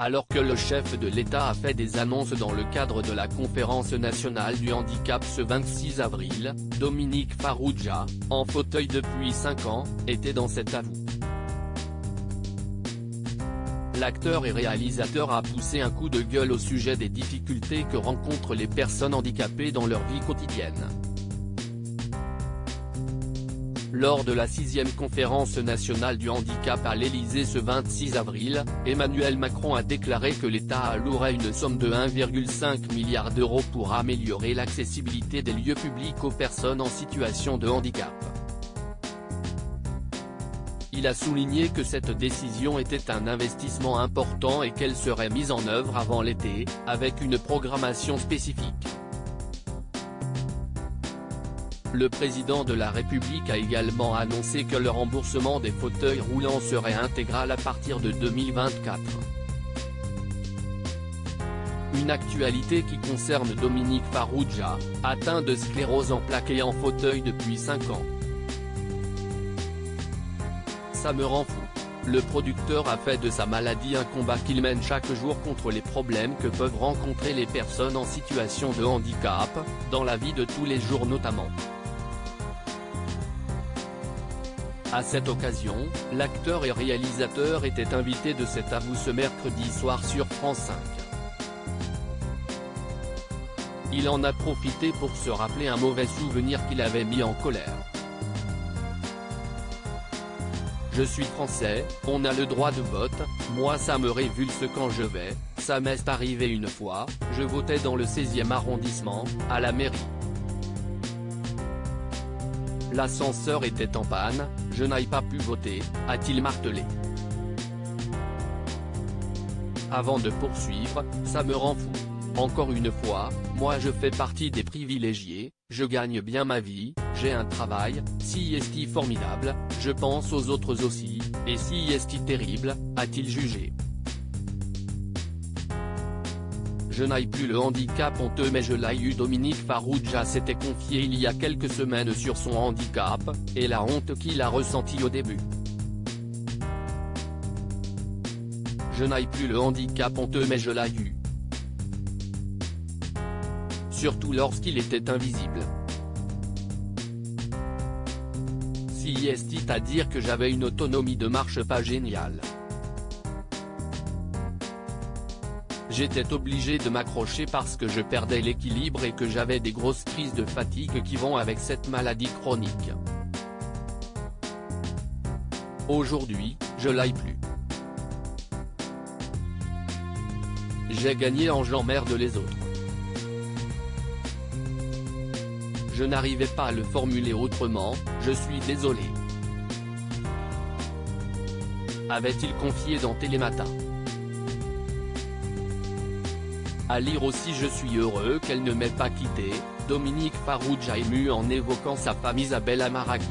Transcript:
Alors que le chef de l'État a fait des annonces dans le cadre de la conférence nationale du handicap ce 26 avril, Dominique Farrugia, en fauteuil depuis 5 ans, était dans cet avou. L'acteur et réalisateur a poussé un coup de gueule au sujet des difficultés que rencontrent les personnes handicapées dans leur vie quotidienne. Lors de la 6e conférence nationale du handicap à l'Élysée ce 26 avril, Emmanuel Macron a déclaré que l'État allouerait une somme de 1,5 milliard d'euros pour améliorer l'accessibilité des lieux publics aux personnes en situation de handicap. Il a souligné que cette décision était un investissement important et qu'elle serait mise en œuvre avant l'été, avec une programmation spécifique. Le président de la République a également annoncé que le remboursement des fauteuils roulants serait intégral à partir de 2024. Une actualité qui concerne Dominique Farrugia, atteint de sclérose en plaques et en fauteuil depuis 5 ans. Ça me rend fou. Le producteur a fait de sa maladie un combat qu'il mène chaque jour contre les problèmes que peuvent rencontrer les personnes en situation de handicap, dans la vie de tous les jours notamment. À cette occasion, l'acteur et réalisateur était invité de cet avou ce mercredi soir sur France 5. Il en a profité pour se rappeler un mauvais souvenir qu'il avait mis en colère. Je suis français, on a le droit de vote, moi ça me révulse quand je vais, ça m'est arrivé une fois, je votais dans le 16e arrondissement, à la mairie. L'ascenseur était en panne, je n'ai pas pu voter, a-t-il martelé. Avant de poursuivre, ça me rend fou. Encore une fois, moi je fais partie des privilégiés, je gagne bien ma vie, j'ai un travail, si est-il formidable, je pense aux autres aussi, et si est-il terrible, a-t-il jugé. Je n'ai plus le handicap honteux mais je l'ai eu. Dominique Farrugia s'était confié il y a quelques semaines sur son handicap, et la honte qu'il a ressentie au début. Je n'ai plus le handicap honteux mais je l'ai eu. Surtout lorsqu'il était invisible. Si est-il à dire que j'avais une autonomie de marche pas géniale. J'étais obligé de m'accrocher parce que je perdais l'équilibre et que j'avais des grosses crises de fatigue qui vont avec cette maladie chronique. Aujourd'hui, je l'ai plus. J'ai gagné en j'emmerde les autres. Je n'arrivais pas à le formuler autrement, je suis désolé. Avait-il confié dans Télématin. À lire aussi je suis heureux qu'elle ne m'ait pas quitté, Dominique Farrugia ému en évoquant sa femme Isabelle Amaragui.